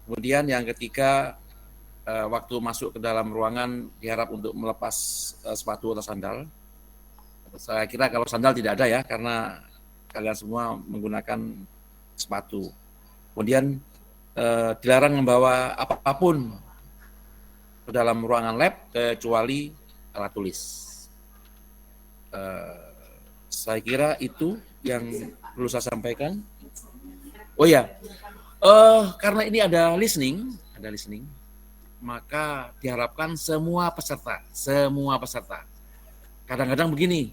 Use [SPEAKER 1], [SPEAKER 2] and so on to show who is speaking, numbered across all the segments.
[SPEAKER 1] Kemudian yang ketiga, waktu masuk ke dalam ruangan diharap untuk melepas sepatu atau sandal. Saya kira kalau sandal tidak ada ya, karena kalian semua menggunakan sepatu. Kemudian dilarang membawa apapun ke dalam ruangan lab kecuali alat tulis. Saya kira itu yang perlu saya sampaikan. Oh ya, karena ini ada listening, maka diharapkan semua peserta. Kadang-kadang begini,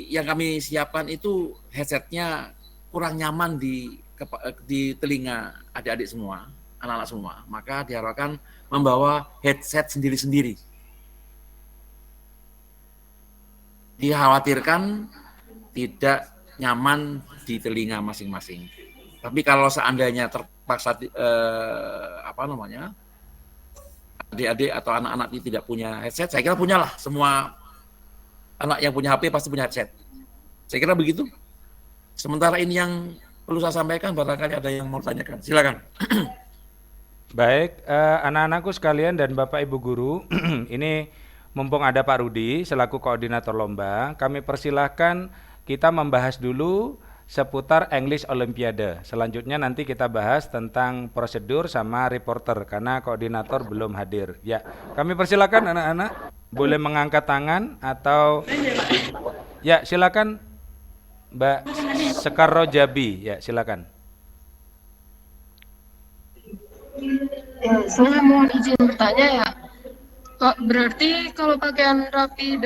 [SPEAKER 1] yang kami siapkan itu headsetnya kurang nyaman di telinga adik-adik semua, anak-anak semua. Maka diharapkan membawa headset sendiri-sendiri. Dikhawatirkan tidak nyaman di telinga masing-masing. Tapi kalau seandainya terpaksa adik-adik atau anak-anak ini tidak punya headset, saya kira punyalah, semua anak yang punya HP pasti punya headset. Saya kira begitu. Sementara ini yang perlu saya sampaikan, barangkali ada yang mau tanyakan. Silakan.
[SPEAKER 2] Baik, anak-anakku sekalian dan Bapak Ibu guru, ini mumpung ada Pak Rudi selaku koordinator lomba, kami persilahkan kita membahas dulu seputar English Olimpiade. Selanjutnya nanti kita bahas tentang prosedur sama reporter karena koordinator belum hadir. Ya, kami persilahkan anak-anak boleh mengangkat tangan atau ya silakan Mbak Sekar Rojabi, ya silakan.
[SPEAKER 3] Ya, saya mau izin bertanya ya, Pak. Berarti kalau pakaian rapi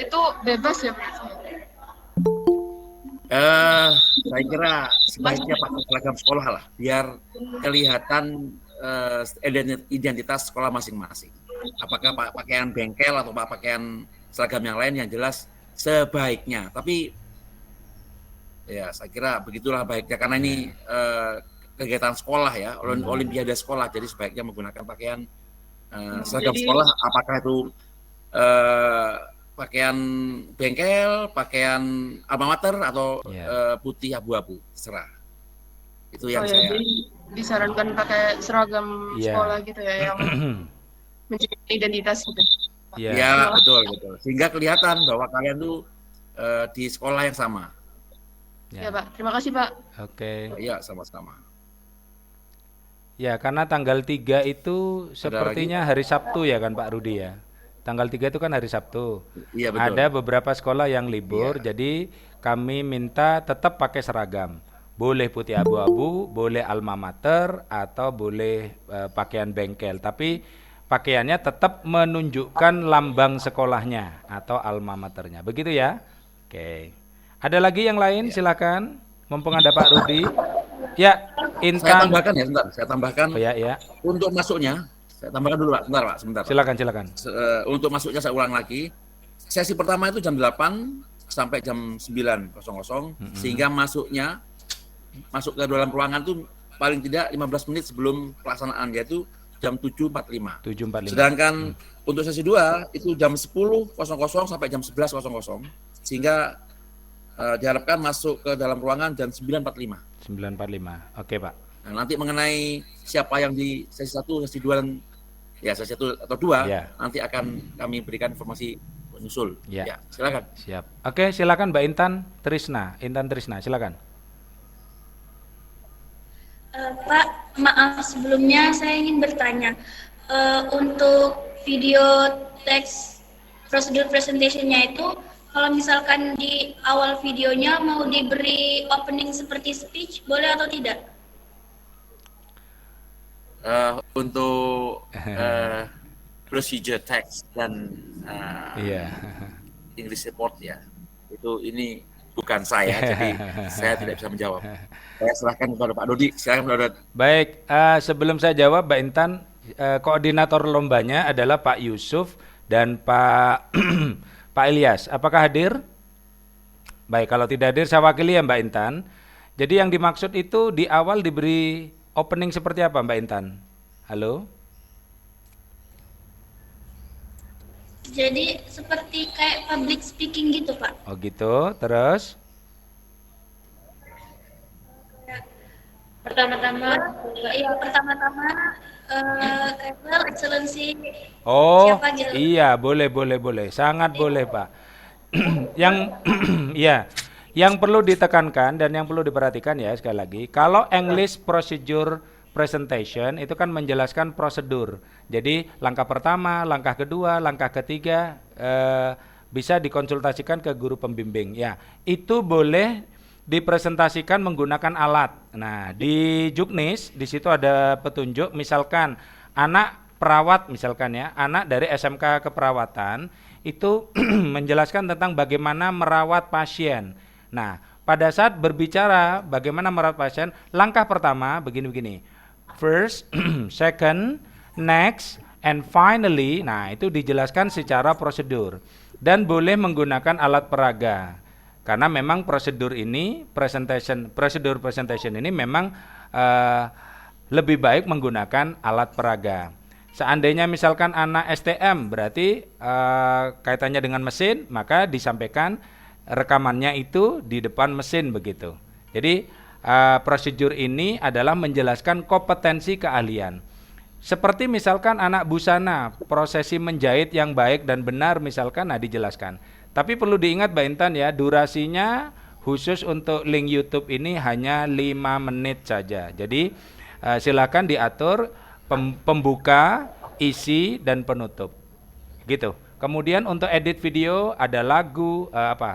[SPEAKER 3] itu bebas ya, Pak?
[SPEAKER 1] Saya kira sebaiknya pakai seragam sekolah lah, biar kelihatan identitas sekolah masing-masing. Apakah pakaian bengkel atau pakaian seragam yang lain, yang jelas sebaiknya. Tapi ya saya kira begitulah baiknya, karena ini kegiatan sekolah ya, olimpiade sekolah, jadi sebaiknya menggunakan pakaian seragam sekolah. Apakah itu pakaian bengkel, pakaian alma mater, atau putih abu-abu, terserah. Itu yang saya.
[SPEAKER 3] Jadi disarankan pakai seragam sekolah gitu ya, yang menjadi identitas gitu.
[SPEAKER 1] Ya, betul. Sehingga kelihatan bahwa kalian tuh di sekolah yang sama.
[SPEAKER 3] Ya Pak, terima kasih Pak.
[SPEAKER 2] Oke.
[SPEAKER 1] Ya, sama-sama.
[SPEAKER 2] Ya, karena tanggal 3 itu sepertinya hari Sabtu ya kan Pak Rudi ya. Tanggal 3 itu kan hari Sabtu.
[SPEAKER 1] Iya, betul.
[SPEAKER 2] Ada beberapa sekolah yang libur, jadi kami minta tetap pakai seragam. Boleh putih abu-abu, boleh alma mater, atau boleh pakaian bengkel. Tapi pakaiannya tetap menunjukkan lambang sekolahnya atau alma maternya. Begitu ya? Oke. Ada lagi yang lain? Silakan. Mumpung ada Pak Rudi. Ya, Intan.
[SPEAKER 1] Saya tambahkan ya, sebentar. Saya tambahkan.
[SPEAKER 2] Oh, ya.
[SPEAKER 1] Untuk masuknya, saya tambahkan dulu Pak. Sebentar.
[SPEAKER 2] Silakan.
[SPEAKER 1] Untuk masuknya saya ulang lagi. Sesi pertama itu jam 8 sampai jam 9.00, sehingga masuk ke dalam ruangan itu paling tidak 15 menit sebelum pelaksanaan, yaitu jam 7.45. Sedangkan untuk sesi 2 itu jam 10.00 sampai jam 11.00, sehingga diharapkan masuk ke dalam ruangan jam 9.45.
[SPEAKER 2] Oke Pak.
[SPEAKER 1] Nah, nanti mengenai siapa yang di sesi 1, sesi 2, dan sesi 1 atau 2, nanti akan kami berikan informasi menyusul. Ya, silakan.
[SPEAKER 2] Siap. Oke, silakan Mbak Intan Trisna, silakan.
[SPEAKER 4] Pak, maaf sebelumnya saya ingin bertanya, untuk video teks prosedur presentationnya itu, kalau misalkan di awal videonya mau diberi opening seperti speech, boleh atau tidak?
[SPEAKER 1] Untuk procedure text dan English report ya, ini bukan saya, jadi saya tidak bisa menjawab. Saya serahkan kepada Pak Dodi. Silakan Pak Dodi.
[SPEAKER 2] Baik, sebelum saya jawab, Mbak Intan, koordinator lombanya adalah Pak Yusuf dan Pak Pak Ilyas. Apakah hadir? Baik, kalau tidak hadir saya wakili ya Mbak Intan. Jadi yang dimaksud itu di awal diberi opening seperti apa Mbak Intan? Halo?
[SPEAKER 4] Jadi seperti kayak public speaking gitu Pak.
[SPEAKER 2] Oh gitu, terus?
[SPEAKER 4] pertama-tama Kepler Excellency
[SPEAKER 2] Oh,
[SPEAKER 4] siapa gitu.
[SPEAKER 2] iya, boleh, sangat boleh, Pak. Yang ya, yang perlu ditekankan dan yang perlu diperhatikan ya sekali lagi, kalau English procedure presentation itu kan menjelaskan prosedur. Jadi langkah pertama, langkah kedua, langkah ketiga bisa dikonsultasikan ke guru pembimbing. Ya, itu boleh dipresentasikan menggunakan alat. Nah, di Juknis di situ ada petunjuk, misalkan anak perawat misalkan ya, anak dari SMK keperawatan itu menjelaskan tentang bagaimana merawat pasien. Nah, pada saat berbicara bagaimana merawat pasien, langkah pertama begini-begini. First, second, next, and finally. Nah, itu dijelaskan secara prosedur dan boleh menggunakan alat peraga. Karena memang prosedur presentation ini memang lebih baik menggunakan alat peraga. Seandainya misalkan anak STM berarti kaitannya dengan mesin, maka disampaikan rekamannya itu di depan mesin begitu. Jadi prosedur ini adalah menjelaskan kompetensi keahlian. Seperti misalkan anak busana, prosesi menjahit yang baik dan benar misalkan, nah dijelaskan. Tapi perlu diingat Mbak Intan ya, durasinya khusus untuk link YouTube ini hanya 5 menit saja. Jadi silakan diatur pembuka, isi, dan penutup. Gitu. Kemudian untuk edit video ada lagu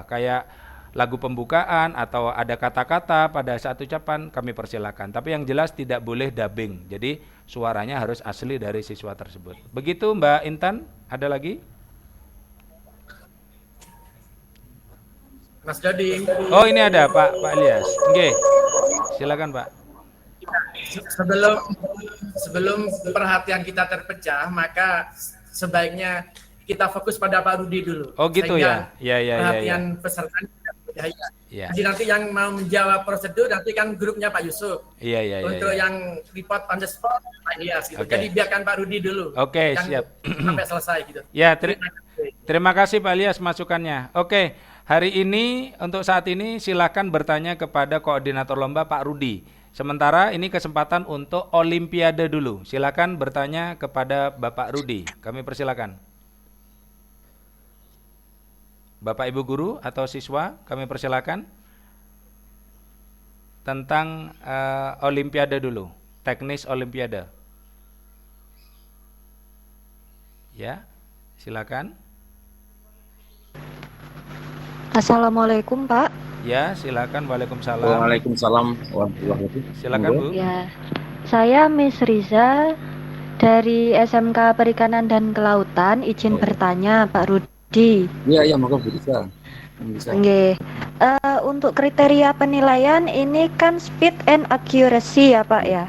[SPEAKER 2] kayak lagu pembukaan atau ada kata-kata pada saat ucapan, kami persilakan. Tapi yang jelas tidak boleh dubbing. Jadi suaranya harus asli dari siswa tersebut. Begitu Mbak Intan, ada lagi?
[SPEAKER 5] Mas Dodi.
[SPEAKER 2] Oh, ini ada Pak Ilyas. Oke. Silakan Pak.
[SPEAKER 5] Sebelum perhatian kita terpecah, maka sebaiknya kita fokus pada Pak Rudi dulu.
[SPEAKER 2] Oh gitu ya. Ya.
[SPEAKER 5] Perhatian peserta.
[SPEAKER 2] Ya.
[SPEAKER 5] Jadi nanti yang mau menjawab prosedur nanti kan grupnya Pak Yusuf.
[SPEAKER 2] Iya.
[SPEAKER 5] Untuk yang report on the spot Pak Ilyas gitu.
[SPEAKER 2] Okay.
[SPEAKER 5] Jadi biarkan Pak Rudi dulu.
[SPEAKER 2] Oke, siap.
[SPEAKER 5] Sampai selesai gitu.
[SPEAKER 2] Ya, terima kasih Pak Ilyas masukannya. Oke, hari ini untuk saat ini silakan bertanya kepada koordinator lomba Pak Rudi. Sementara ini kesempatan untuk Olimpiade dulu. Silakan bertanya kepada Bapak Rudi. Kami persilakan. Bapak Ibu guru atau siswa, kami persilakan tentang Olimpiade dulu, teknis Olimpiade. Ya, silakan.
[SPEAKER 6] Assalamualaikum Pak.
[SPEAKER 2] Ya, silakan. Waalaikumsalam.
[SPEAKER 1] Waalaikumsalam warahmatullahi wabarakatuh.
[SPEAKER 2] Silakan Bu.
[SPEAKER 6] Ya, saya Miss Riza dari SMK Perikanan dan Kelautan. Izin bertanya Pak Rudi.
[SPEAKER 1] Iya, monggo bisa.
[SPEAKER 6] Nggih. Untuk kriteria penilaian ini kan speed and accuracy ya Pak ya.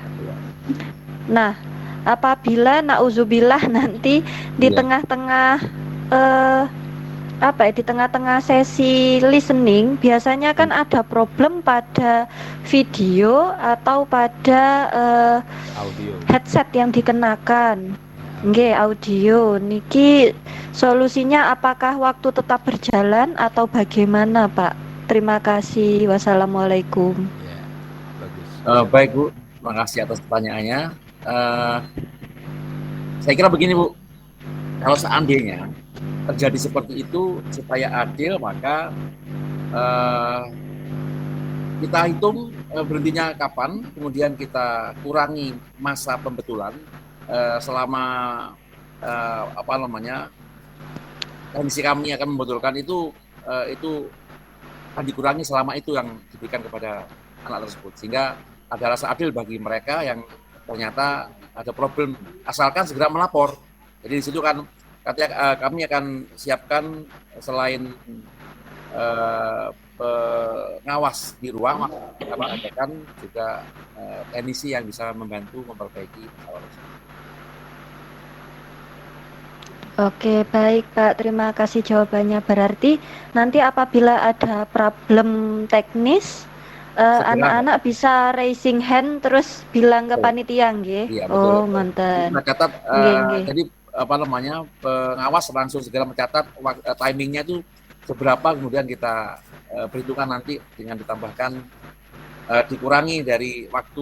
[SPEAKER 6] Nah, apabila nauzubillah nanti di tengah-tengah di tengah-tengah sesi listening biasanya kan ada problem pada video atau pada
[SPEAKER 2] Audio.
[SPEAKER 6] headset yang dikenakan. Nggih, audio. Niki solusinya apakah waktu tetap berjalan atau bagaimana, Pak? Terima kasih. Wassalamualaikum.
[SPEAKER 2] Ya, bagus.
[SPEAKER 1] Baik Bu, terima kasih atas pertanyaannya. Saya kira begini Bu, kalau seandainya terjadi seperti itu supaya adil maka kita hitung berhentinya kapan, kemudian kita kurangi masa pembetulan selama teknisi kami akan membetulkan itu akan dikurangi selama itu yang diberikan kepada anak tersebut, sehingga ada rasa adil bagi mereka yang ternyata ada problem, asalkan segera melapor. Jadi di situ kan kami akan siapkan selain pengawas di ruang, kami adakan juga teknisi yang bisa membantu memperbaiki pesawat tersebut.
[SPEAKER 6] Oke, baik Pak. Terima kasih jawabannya. Berarti nanti apabila ada problem teknis, anak-anak bisa raising hand terus bilang ke panitia, nggih?
[SPEAKER 1] Iya, betul.
[SPEAKER 6] Oh, ngoten.
[SPEAKER 1] Kita catat,
[SPEAKER 6] Nggih.
[SPEAKER 1] jadi pengawas langsung segera mencatat timingnya itu seberapa, kemudian kita perhitungkan nanti dengan ditambahkan dikurangi dari waktu